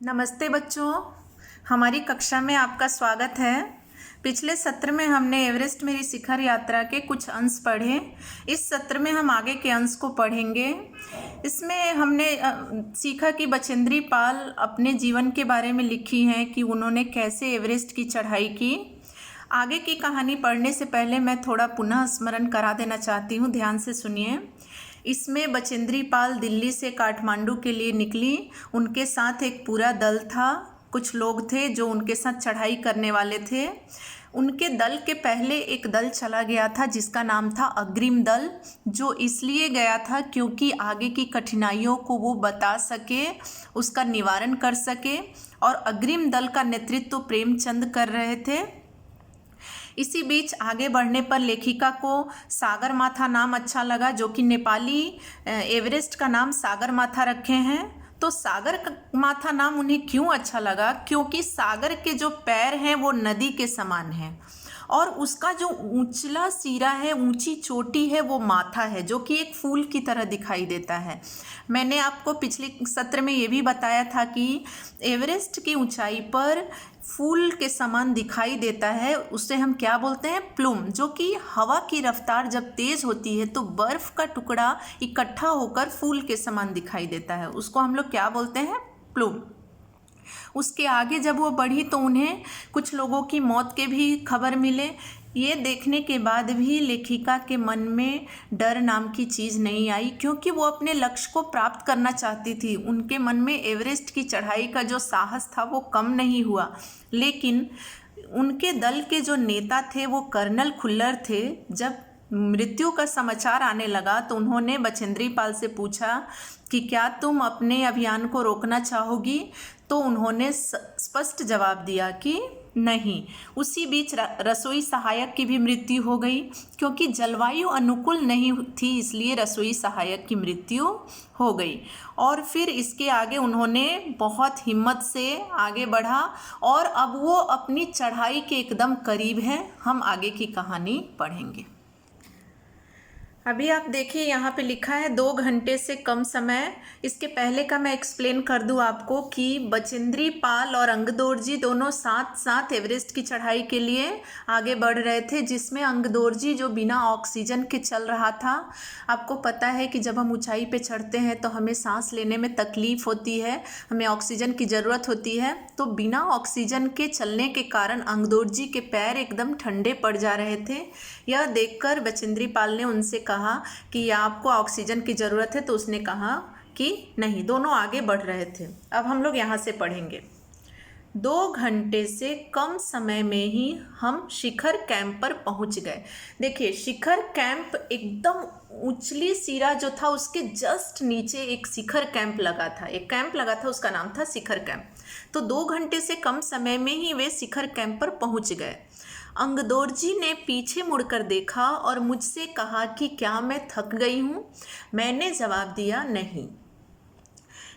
नमस्ते बच्चों, हमारी कक्षा में आपका स्वागत है। पिछले सत्र में हमने एवरेस्ट मेरी शिखर यात्रा के कुछ अंश पढ़े। इस सत्र में हम आगे के अंश को पढ़ेंगे। इसमें हमने सीखा कि बचेंद्री पाल अपने जीवन के बारे में लिखी हैं कि उन्होंने कैसे एवरेस्ट की चढ़ाई की। आगे की कहानी पढ़ने से पहले मैं थोड़ा पुनः स्मरण करा देना चाहती हूँ, ध्यान से सुनिए। इसमें बचेंद्री पाल दिल्ली से काठमांडू के लिए निकली। उनके साथ एक पूरा दल था, कुछ लोग थे जो उनके साथ चढ़ाई करने वाले थे। उनके दल के पहले एक दल चला गया था जिसका नाम था अग्रिम दल, जो इसलिए गया था क्योंकि आगे की कठिनाइयों को वो बता सके, उसका निवारण कर सके। और अग्रिम दल का नेतृत्व प्रेमचंद कर रहे थे। इसी बीच आगे बढ़ने पर लेखिका को सागर माथा नाम अच्छा लगा, जो कि नेपाली एवरेस्ट का नाम सागर माथा रखे हैं। तो सागर माथा नाम उन्हें क्यों अच्छा लगा? क्योंकि सागर के जो पैर हैं वो नदी के समान हैं और उसका जो ऊंचला सिरा है, ऊंची चोटी है, वो माथा है जो कि एक फूल की तरह दिखाई देता है। मैंने आपको पिछले सत्र में ये भी बताया था कि एवरेस्ट की ऊंचाई पर फूल के समान दिखाई देता है, उससे हम क्या बोलते हैं? प्लूम। जो कि हवा की रफ्तार जब तेज़ होती है तो बर्फ़ का टुकड़ा इकट्ठा होकर फूल के समान दिखाई देता है, उसको हम लोग क्या बोलते हैं? प्लूम। उसके आगे जब वो बढ़ी तो उन्हें कुछ लोगों की मौत के भी खबर मिले। ये देखने के बाद भी लेखिका के मन में डर नाम की चीज़ नहीं आई, क्योंकि वो अपने लक्ष्य को प्राप्त करना चाहती थी। उनके मन में एवरेस्ट की चढ़ाई का जो साहस था वो कम नहीं हुआ। लेकिन उनके दल के जो नेता थे वो कर्नल खुल्लर थे। जब मृत्यु का समाचार आने लगा तो उन्होंने बचेंद्री पाल से पूछा कि क्या तुम अपने अभियान को रोकना चाहोगी? तो उन्होंने स्पष्ट जवाब दिया कि नहीं। उसी बीच रसोई सहायक की भी मृत्यु हो गई, क्योंकि जलवायु अनुकूल नहीं थी, इसलिए रसोई सहायक की मृत्यु हो गई। और फिर इसके आगे उन्होंने बहुत हिम्मत से आगे बढ़ा और अब वो अपनी चढ़ाई के एकदम करीब हैं। हम आगे की कहानी पढ़ेंगे। अभी आप देखिए यहाँ पे लिखा है 2 घंटे से कम समय। इसके पहले का मैं एक्सप्लेन कर दूँ आपको कि बचेंद्री पाल और अंगदोरजी दोनों साथ साथ एवरेस्ट की चढ़ाई के लिए आगे बढ़ रहे थे, जिसमें अंगदोरजी जो बिना ऑक्सीजन के चल रहा था। आपको पता है कि जब हम ऊंचाई पे चढ़ते हैं तो हमें सांस लेने में तकलीफ़ होती है, हमें ऑक्सीजन की ज़रूरत होती है। तो बिना ऑक्सीजन के चलने के कारण अंगदोरजी के पैर एकदम ठंडे पड़ जा रहे थे। यह देखकर बचेंद्री पाल ने उनसे कहा कि आपको ऑक्सीजन की ज़रूरत है, तो उसने कहा कि नहीं। दोनों आगे बढ़ रहे थे। अब हम लोग यहाँ से पढ़ेंगे। 2 घंटे से कम समय में ही हम शिखर कैंप पर पहुँच गए। देखिए, शिखर कैंप एकदम उछली सिरा जो था उसके जस्ट नीचे एक शिखर कैंप लगा था। एक कैंप लगा था, उसका नाम था शिखर कैंप। तो 2 घंटे से कम समय में ही वे शिखर कैंप पर पहुँच गए। अंगदोरजी ने पीछे मुड़कर देखा और मुझसे कहा कि क्या मैं थक गई हूँ? मैंने जवाब दिया नहीं,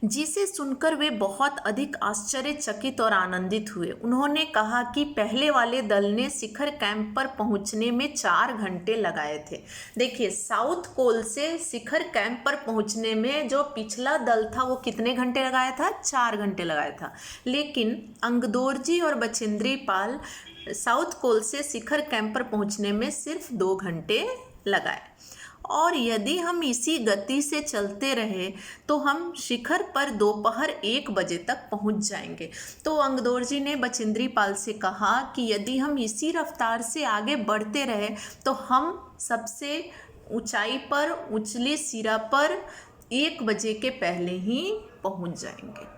जिसे सुनकर वे बहुत अधिक आश्चर्यचकित और आनंदित हुए। उन्होंने कहा कि पहले वाले दल ने शिखर कैंप पर पहुंचने में 4 घंटे लगाए थे। देखिए, साउथ कोल से शिखर कैंप पर पहुंचने में जो पिछला दल था वो कितने घंटे लगाया था? 4 घंटे लगाया था। लेकिन अंगदोरजी और बचेंद्री पाल साउथ कोल से शिखर कैंप पर पहुंचने में सिर्फ 2 घंटे लगाए। और यदि हम इसी गति से चलते रहे तो हम शिखर पर दोपहर 1 बजे तक पहुंच जाएंगे। तो अंगदोरजी ने बचेंद्री पाल से कहा कि यदि हम इसी रफ्तार से आगे बढ़ते रहे तो हम सबसे ऊंचाई पर, उछली सिरा पर 1 बजे के पहले ही पहुंच जाएंगे।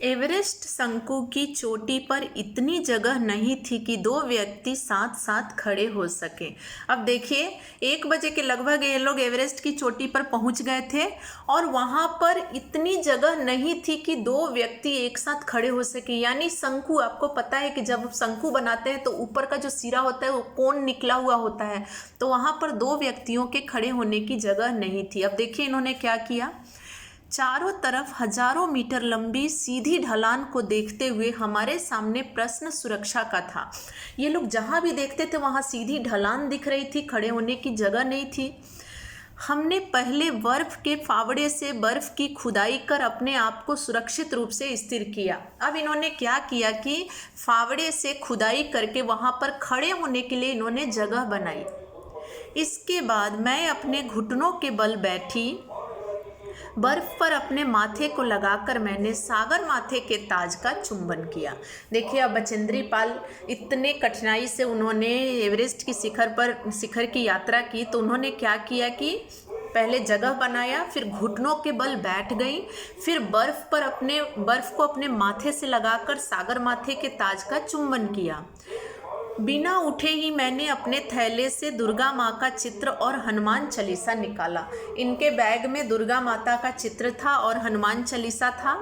एवरेस्ट शंकु की चोटी पर इतनी जगह नहीं थी कि 2 व्यक्ति साथ साथ खड़े हो सके। अब देखिए, 1 बजे के लगभग ये लोग एवरेस्ट की चोटी पर पहुंच गए थे और वहां पर इतनी जगह नहीं थी कि 2 व्यक्ति एक साथ खड़े हो सके। यानी शंकु, आपको पता है कि जब शंकु बनाते हैं तो ऊपर का जो सिरा होता है वो कोण निकला हुआ होता है, तो वहां पर 2 व्यक्तियों के खड़े होने की जगह नहीं थी। अब देखिए इन्होंने क्या किया। चारों तरफ हजारों मीटर लंबी सीधी ढलान को देखते हुए हमारे सामने प्रश्न सुरक्षा का था। ये लोग जहाँ भी देखते थे वहाँ सीधी ढलान दिख रही थी, खड़े होने की जगह नहीं थी। हमने पहले बर्फ के फावड़े से बर्फ की खुदाई कर अपने आप को सुरक्षित रूप से स्थिर किया। अब इन्होंने क्या किया कि फावड़े से खुदाई करके वहाँ पर खड़े होने के लिए इन्होंने जगह बनाई। इसके बाद मैं अपने घुटनों के बल बैठी, बर्फ पर अपने माथे को लगाकर मैंने सागर माथे के ताज का चुंबन किया। देखिए, अब बचेंद्री पाल इतने कठिनाई से उन्होंने एवरेस्ट की शिखर की यात्रा की, तो उन्होंने क्या किया कि पहले जगह बनाया, फिर घुटनों के बल बैठ गई, फिर बर्फ को अपने माथे से लगाकर सागर माथे के ताज का चुंबन किया। बिना उठे ही मैंने अपने थैले से दुर्गा माँ का चित्र और हनुमान चालीसा निकाला। इनके बैग में दुर्गा माता का चित्र था और हनुमान चालीसा था।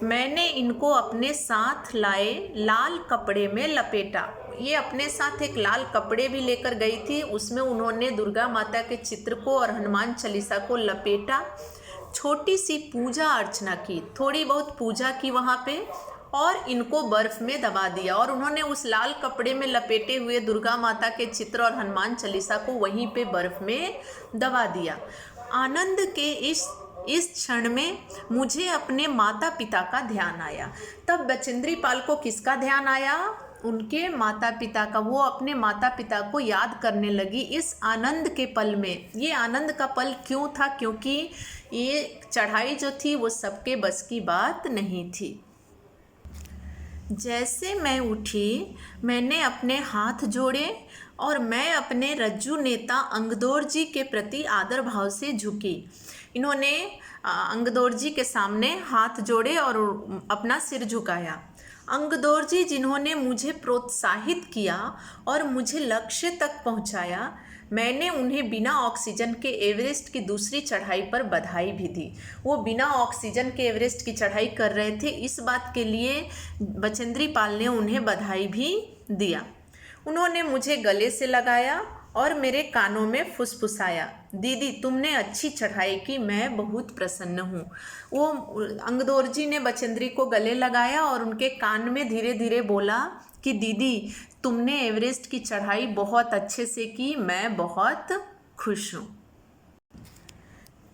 मैंने इनको अपने साथ लाए लाल कपड़े में लपेटा। ये अपने साथ एक लाल कपड़े भी लेकर गई थी, उसमें उन्होंने दुर्गा माता के चित्र को और हनुमान चालीसा को लपेटा। छोटी सी पूजा अर्चना की, थोड़ी बहुत पूजा की वहाँ पे, और इनको बर्फ में दबा दिया। और उन्होंने उस लाल कपड़े में लपेटे हुए दुर्गा माता के चित्र और हनुमान चालीसा को वहीं पे बर्फ में दबा दिया। आनंद के इस क्षण में मुझे अपने माता पिता का ध्यान आया। तब बचेंद्री पाल को किसका ध्यान आया? उनके माता पिता का। वो अपने माता पिता को याद करने लगी इस आनंद के पल में। ये आनंद का पल क्यों था? क्योंकि ये चढ़ाई जो थी वो सबके बस की बात नहीं थी। जैसे मैं उठी, मैंने अपने हाथ जोड़े और मैं अपने रज्जू नेता अंगदौर जी के प्रति आदर भाव से झुकी। इन्होंने अंगदौर जी के सामने हाथ जोड़े और अपना सिर झुकाया। अंगदौर जी जिन्होंने मुझे प्रोत्साहित किया और मुझे लक्ष्य तक पहुंचाया, मैंने उन्हें बिना ऑक्सीजन के एवरेस्ट की दूसरी चढ़ाई पर बधाई भी दी। वो बिना ऑक्सीजन के एवरेस्ट की चढ़ाई कर रहे थे, इस बात के लिए बचेंद्री पाल ने उन्हें बधाई भी दिया। उन्होंने मुझे गले से लगाया और मेरे कानों में फुसफुसाया, दीदी तुमने अच्छी चढ़ाई की, मैं बहुत प्रसन्न हूँ। वो अंगदौर जी ने बचेंद्री को गले लगाया और उनके कान में धीरे धीरे बोला कि दीदी तुमने एवरेस्ट की चढ़ाई बहुत अच्छे से की, मैं बहुत खुश हूँ।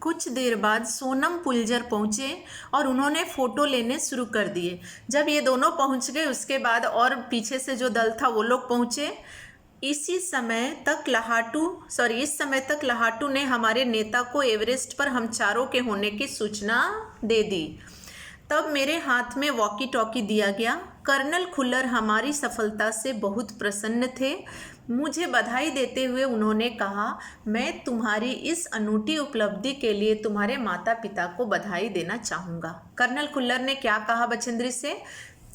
कुछ देर बाद सोनम पुलजर पहुँचे और उन्होंने फ़ोटो लेने शुरू कर दिए। जब ये दोनों पहुँच गए उसके बाद और पीछे से जो दल था वो लोग पहुँचे। इस समय तक लाहाटू ने हमारे नेता को एवरेस्ट पर हम चारों के होने की सूचना दे दी। तब मेरे हाथ में वॉकी टॉकी दिया गया। कर्नल खुल्लर हमारी सफलता से बहुत प्रसन्न थे। मुझे बधाई देते हुए उन्होंने कहा, मैं तुम्हारी इस अनूठी उपलब्धि के लिए तुम्हारे माता पिता को बधाई देना चाहूँगा। कर्नल खुल्लर ने क्या कहा बचेंद्री से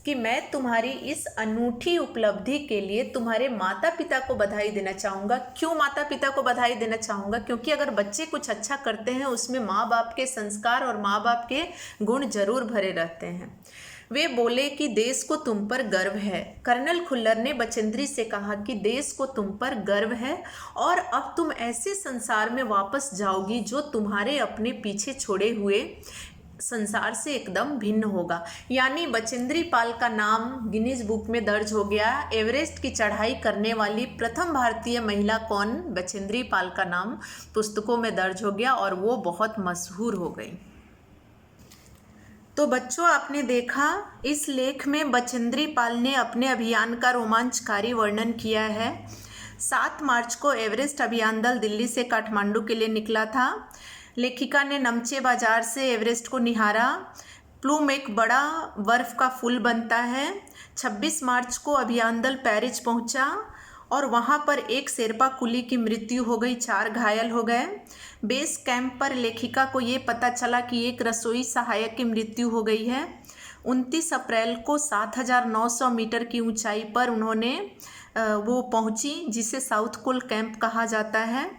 कि मैं तुम्हारी इस अनूठी उपलब्धि के लिए तुम्हारे माता पिता को बधाई देना चाहूँगा। क्यों माता पिता को बधाई देना चाहूँगा? क्योंकि अगर बच्चे कुछ अच्छा करते हैं उसमें माँ बाप के संस्कार और माँ बाप के गुण जरूर भरे रहते हैं। वे बोले कि देश को तुम पर गर्व है। कर्नल खुल्लर ने बचेंद्री से कहा कि देश को तुम पर गर्व है और अब तुम ऐसे संसार में वापस जाओगी जो तुम्हारे अपने पीछे छोड़े हुए संसार से एकदम भिन्न होगा। यानी बचेंद्री पाल का नाम गिनीज बुक में दर्ज हो गया। एवरेस्ट की चढ़ाई करने वाली प्रथम भारतीय महिला कौन? बचेंद्री पाल का नाम पुस्तकों में दर्ज हो गया और वो बहुत मशहूर हो गई। तो बच्चों, आपने देखा इस लेख में बचेंद्री पाल ने अपने अभियान का रोमांचकारी वर्णन किया है। 7 मार्च को एवरेस्ट अभियान दल दिल्ली से काठमांडू के लिए निकला था। लेखिका ने नमचे बाजार से एवरेस्ट को निहारा। प्लूम एक बड़ा बर्फ का फूल बनता है। 26 मार्च को अभियान दल पेरिस पहुंचा और वहां पर एक शेरपा कुली की मृत्यु हो गई, 4 घायल हो गए। बेस कैंप पर लेखिका को ये पता चला कि एक रसोई सहायक की मृत्यु हो गई है। 29 अप्रैल को 7900 मीटर की ऊंचाई पर उन्होंने वो पहुंची, जिसे साउथ कोल कैंप कहा जाता है।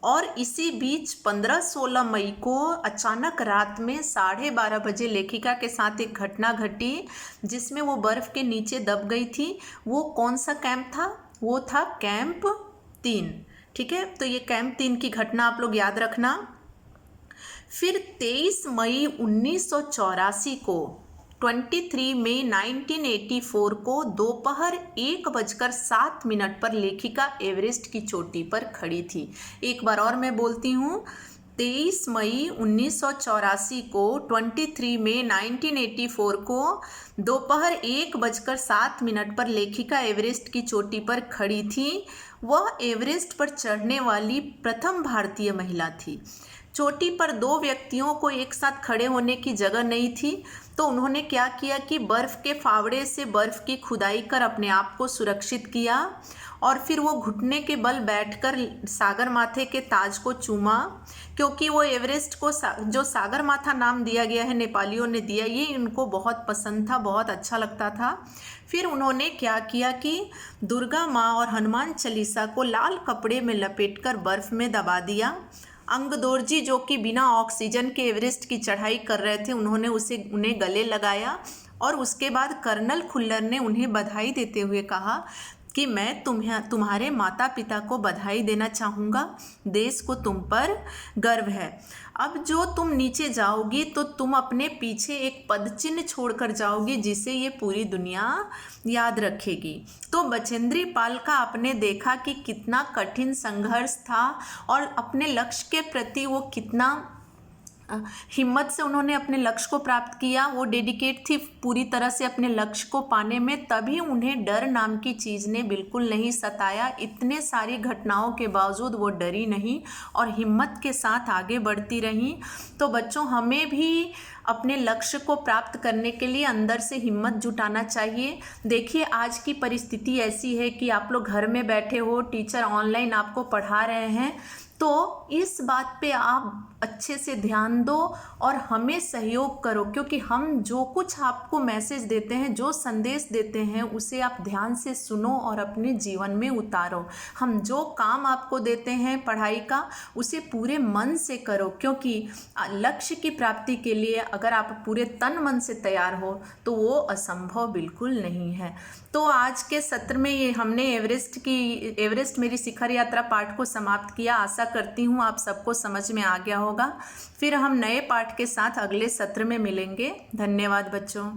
और इसी बीच 15-16 मई को अचानक रात में 12:30 बजे लेखिका के साथ एक घटना घटी जिसमें वो बर्फ़ के नीचे दब गई थी। वो कौन सा कैंप था? वो था कैंप 3। ठीक है, तो ये कैंप 3 की घटना आप लोग याद रखना। फिर 23 मई 1984 को 23 मई 1984 को दोपहर 1:07 पर लेखिका एवरेस्ट की चोटी पर खड़ी थी। एक बार और मैं बोलती हूँ, 23 मई 1984 को 23 मई 1984 को दोपहर 1:07 पर लेखिका एवरेस्ट की चोटी पर खड़ी थी। वह एवरेस्ट पर चढ़ने वाली प्रथम भारतीय महिला थी। चोटी पर दो व्यक्तियों को एक साथ खड़े होने की जगह नहीं थी, तो उन्होंने क्या किया कि बर्फ़ के फावड़े से बर्फ़ की खुदाई कर अपने आप को सुरक्षित किया और फिर वो घुटने के बल बैठकर सागर माथे के ताज को चूमा, क्योंकि वो एवरेस्ट को जो सागर माथा नाम दिया गया है, नेपालियों ने दिया, ये इनको बहुत पसंद था, बहुत अच्छा लगता था। फिर उन्होंने क्या किया कि दुर्गा माँ और हनुमान चालीसा को लाल कपड़े में लपेटकर बर्फ़ में दबा दिया। अंगदोर्जी, जो कि बिना ऑक्सीजन के एवरेस्ट की चढ़ाई कर रहे थे, उन्होंने उन्हें गले लगाया और उसके बाद कर्नल खुल्लर ने उन्हें बधाई देते हुए कहा कि मैं तुम्हारे माता पिता को बधाई देना चाहूँगा, देश को तुम पर गर्व है। अब जो तुम नीचे जाओगी तो तुम अपने पीछे एक पदचिन्ह छोड़कर जाओगी जिसे ये पूरी दुनिया याद रखेगी। तो बचेंद्री पाल का आपने देखा कि कितना कठिन संघर्ष था और अपने लक्ष्य के प्रति वो कितना हिम्मत से उन्होंने अपने लक्ष्य को प्राप्त किया। वो डेडिकेट थी पूरी तरह से अपने लक्ष्य को पाने में, तभी उन्हें डर नाम की चीज़ ने बिल्कुल नहीं सताया। इतने सारी घटनाओं के बावजूद वो डरी नहीं और हिम्मत के साथ आगे बढ़ती रहीं। तो बच्चों, हमें भी अपने लक्ष्य को प्राप्त करने के लिए अंदर से हिम्मत जुटाना चाहिए। देखिए, आज की परिस्थिति ऐसी है कि आप लोग घर में बैठे हो, टीचर ऑनलाइन आपको पढ़ा रहे हैं, तो इस बात पे आप अच्छे से ध्यान दो और हमें सहयोग करो, क्योंकि हम जो कुछ आपको मैसेज देते हैं, जो संदेश देते हैं, उसे आप ध्यान से सुनो और अपने जीवन में उतारो। हम जो काम आपको देते हैं पढ़ाई का, उसे पूरे मन से करो, क्योंकि लक्ष्य की प्राप्ति के लिए अगर आप पूरे तन मन से तैयार हो तो वो असंभव बिल्कुल नहीं है। तो आज के सत्र में ये हमने एवरेस्ट मेरी शिखर यात्रा पाठ को समाप्त किया। आशा करती हूँ आप सबको समझ में आ गया होगा। फिर हम नए पाठ के साथ अगले सत्र में मिलेंगे। धन्यवाद बच्चों।